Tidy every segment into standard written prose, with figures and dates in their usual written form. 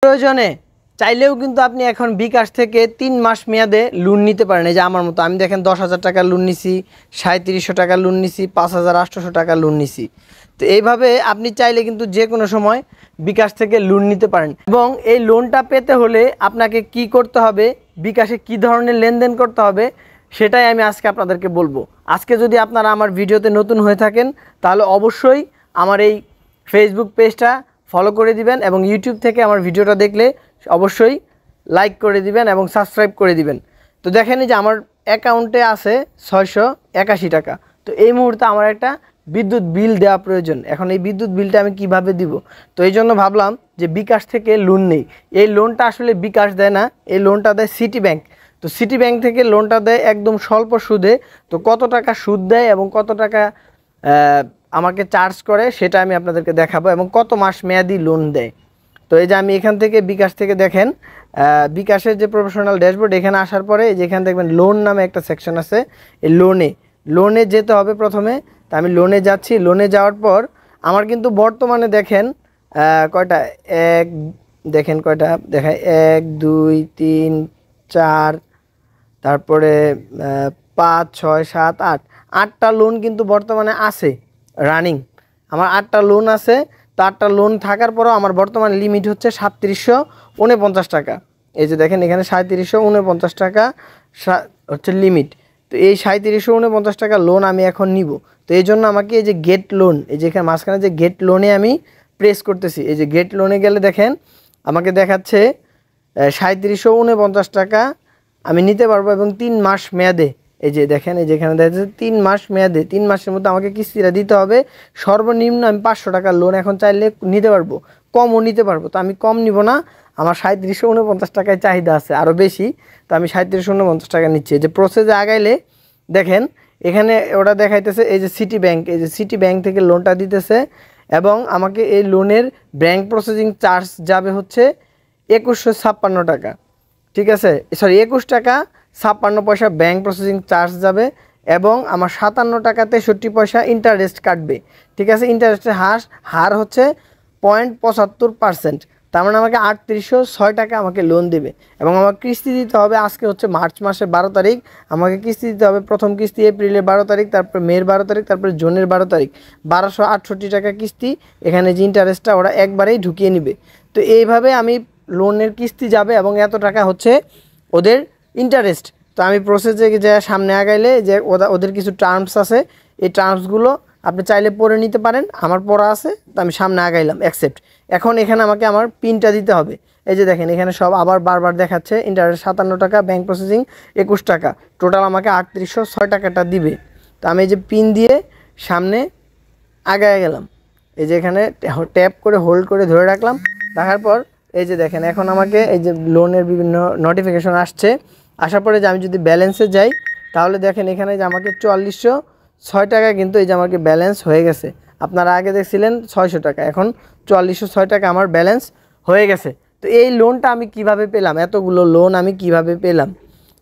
প্রয়োজনে চাইলেও কিন্তু আপনি এখন বিকাশ থেকে 3 মাস মেয়াদে লোন নিতে পারেন। এই যে আমার মতো আমি দেখেন 10,000 টাকা লোন নিছি, 3700 টাকা লোন নিছি, 5800 টাকা লোন নিছি। তো এইভাবে আপনি চাইলে কিন্তু যে কোনো সময় বিকাশ থেকে লোন নিতে পারেন। এবং এই লোনটা পেতে হলে আপনাকে কি করতে হবে, বিকাশে কি ধরনের লেনদেন করতে হবে সেটাই আমি আজকে আপনাদেরকে বলবো। আজকে যদি আপনারা আমার ভিডিওতে নতুন হয়ে থাকেন তাহলে অবশ্যই আমার এই ফেসবুক পেজটা ফলো করে দিবেন এবং ইউটিউব থেকে আমার ভিডিওটা দেখলে অবশ্যই লাইক করে দিবেন এবং সাবস্ক্রাইব করে দিবেন। তো দেখেন যে আমার অ্যাকাউন্টে আছে 681 টাকা। তো এই মুহূর্তে আমার একটা বিদ্যুৎ বিল দেওয়া প্রয়োজন। এখন এই বিদ্যুৎ বিলটা আমি কিভাবে দিব? তো এই জন্য ভাবলাম যে বিকাশ থেকে লোন নেই। এই লোনটা আসলে বিকাশ দেয় না, এই লোনটা দেয় সিটি ব্যাংক। তো সিটি ব্যাংক থেকে লোনটা দেয় একদম স্বল্প সুদে। তো কত টাকা সুদ দেয় এবং কত টাকা আমাকে চার্জ করে সেটা আমি আপনাদেরকে দেখাবো এবং কত মাস মেয়াদি লোন দেয়। তো এই যে আমি এখান থেকে বিকাশ থেকে দেখেন বিকাশের যে প্রফেশনাল ড্যাশবোর্ড, এখানে আসার পরে যেখানে দেখবেন লোন নামে একটা সেকশন আছে, এই লোনে যেতে হবে প্রথমে। তো আমি লোনে যাচ্ছি। লোনে যাওয়ার পর আমার কিন্তু বর্তমানে দেখেন কয়টা দেখেন কয়টা দেখায় 1 2 3 4 তারপরে 5 6 7 8 8টা লোন কিন্তু বর্তমানে আছে রানিং। আমার 8টা লোন আছে। তো 8টা লোন থাকার পরও আমার বর্তমান লিমিট হচ্ছে 3749 টাকা। এই যে দেখেন এখানে 3749 টাকা হচ্ছে লিমিট। তো এই 3749 টাকা লোন আমি এখন নিব। তো এই জন্য আমাকে এই যে গেট লোন, এই যে এখানে মাঝখানে যে গেট লোনে আমি প্রেস করতেছি। এই যে গেট লোনে গেলে দেখেন আমাকে দেখাচ্ছে 3749 টাকা আমি নিতে পারবো এবং 3 মাস মেয়াদে। এই যে দেখেন এই যেখানে দেখা যাচ্ছে 3 মাস মেয়াদে, 3 মাসের মধ্যে আমাকে কিস্তিটা দিতে হবে। সর্বনিম্ন আমি 500 টাকার লোন এখন চাইলে নিতে পারবো, কমও নিতে পারবো। তো আমি কম নিব না, আমার 3749 টাকায় চাহিদা আছে আরও বেশি। তো আমি 3749 টাকা নিচ্ছি। এই যে প্রসেসে আগাইলে দেখেন এখানে ওটা দেখাইতেছে এই যে সিটি ব্যাংক, এই যে সিটি ব্যাংক থেকে লোনটা দিতেছে এবং আমাকে এই লোনের ব্যাংক প্রসেসিং চার্জ যাবে হচ্ছে 2156 টাকা। ঠিক আছে, সরি 21 টাকা 56 পয়সা ব্যাংক প্রসেসিং চার্জ যাবে এবং আমার 57 টাকা 63 পয়সা ইন্টারেস্ট কাটবে। ঠিক আছে, ইন্টারেস্টের হার হচ্ছে 0.75%। তার মানে আমাকে 3806 টাকা আমাকে লোন দেবে এবং আমার কিস্তি দিতে হবে। আজকে হচ্ছে মার্চ মাসের 12 তারিখ, আমাকে কিস্তি দিতে হবে। প্রথম কিস্তি এপ্রিলের 12 তারিখ, তারপরে মের 12 তারিখ, তারপরে জুনের 12 তারিখ। 1268 টাকা কিস্তি। এখানে যে ইন্টারেস্টটা ওরা একবারেই ঢুকিয়ে নেবে। তো এইভাবে আমি লোনের কিস্তি যাবে এবং এত টাকা হচ্ছে ওদের ইন্টারেস্ট। তো আমি প্রসেসে যে সামনে আগাইলে যে ওদের কিছু টার্মস আছে, এই টার্মসগুলো আপনি চাইলে পড়ে নিতে পারেন, আমার পড়া আছে। তো আমি সামনে আগাইলাম অ্যাকসেপ্ট। এখন এখানে আমাকে আমার পিনটা দিতে হবে। এই যে দেখেন এখানে সব আবার বারবার দেখাচ্ছে ইন্টারেস্ট 57 টাকা, ব্যাংক প্রসেসিং 21 টাকা, টোটাল আমাকে 3806 টাকাটা দিবে। তো আমি এই যে পিন দিয়ে সামনে আগায় গেলাম। এই যে এখানে ট্যাপ করে হোল্ড করে ধরে রাখলাম। রাখার পর এই যে দেখেন এখন আমাকে এই যে লোনের বিভিন্ন নোটিফিকেশন আসছে। আসার পরে যে আমি যদি ব্যালেন্সে যাই তাহলে দেখেন এখানে যে আমাকে 4406 টাকা কিন্তু এই যে আমাকে ব্যালেন্স হয়ে গেছে। আপনারা আগে দেখছিলেন 600 টাকা, এখন 4406 টাকা আমার ব্যালেন্স হয়ে গেছে। তো এই লোনটা আমি কিভাবে পেলাম, এতগুলো লোন আমি কিভাবে পেলাম?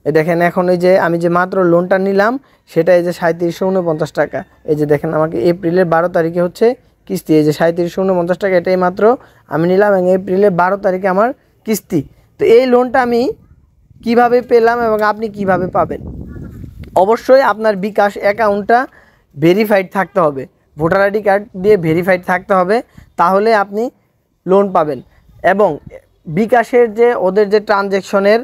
এই দেখেন এখন এই যে আমি যে মাত্র লোনটা নিলাম সেটা এই যে 3749 টাকা। এই যে দেখেন আমাকে এপ্রিলের 12 তারিখে হচ্ছে কিস্তি। এই যে 3749 টাকা এটাই মাত্র আমি নিলাম এবং এপ্রিলের 12 তারিখে আমার কিস্তি। তো এই লোনটা আমি কিভাবে পেলাম এবং আপনি কিভাবে পাবেন? অবশ্যই আপনার বিকাশ অ্যাকাউন্টটা ভেরিফাইড থাকতে হবে, ভোটার আইডি কার্ড দিয়ে ভেরিফাইড থাকতে হবে, তাহলে আপনি লোন পাবেন। এবং বিকাশের যে ওদের যে ট্রানজ্যাকশনের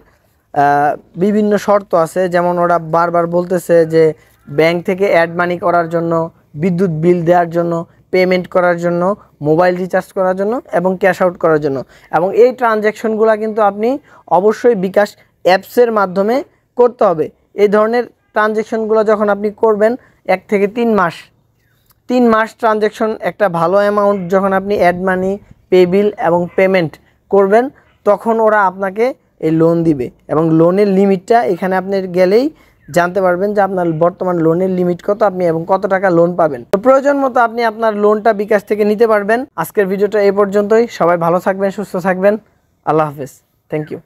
বিভিন্ন শর্ত আছে, যেমন ওরা বারবার বলতেছে যে ব্যাংক থেকে অ্যাড মানি করার জন্য, বিদ্যুৎ বিল দেওয়ার জন্য, পেমেন্ট করার জন্য, মোবাইল রিচার্জ করার জন্য এবং ক্যাশ আউট করার জন্য। এবং এই ট্রানজ্যাকশনগুলো কিন্তু আপনি অবশ্যই বিকাশ অ্যাপসের মাধ্যমে করতে হবে। এই ধরনের ট্রানজ্যাকশনগুলো যখন আপনি করবেন 1 থেকে 3 মাস ট্রানজ্যাকশন, একটা ভালো অ্যামাউন্ট যখন আপনি অ্যাড মানি, পে বিল এবং পেমেন্ট করবেন তখন ওরা আপনাকে এই লোন দিবে। এবং লোনের লিমিটটা এখানে আপনি গেলেই জানতে পারবেন যে আপনার বর্তমান লোনের লিমিট কত, আপনি এবং কত টাকা লোন পাবেন। তো প্রয়োজন মতো আপনি আপনার লোনটা বিকাশ থেকে নিতে পারবেন। আজকের ভিডিওটা এই পর্যন্তই। সবাই ভালো থাকবেন, সুস্থ থাকবেন। আল্লাহ হাফেজ। Thank you.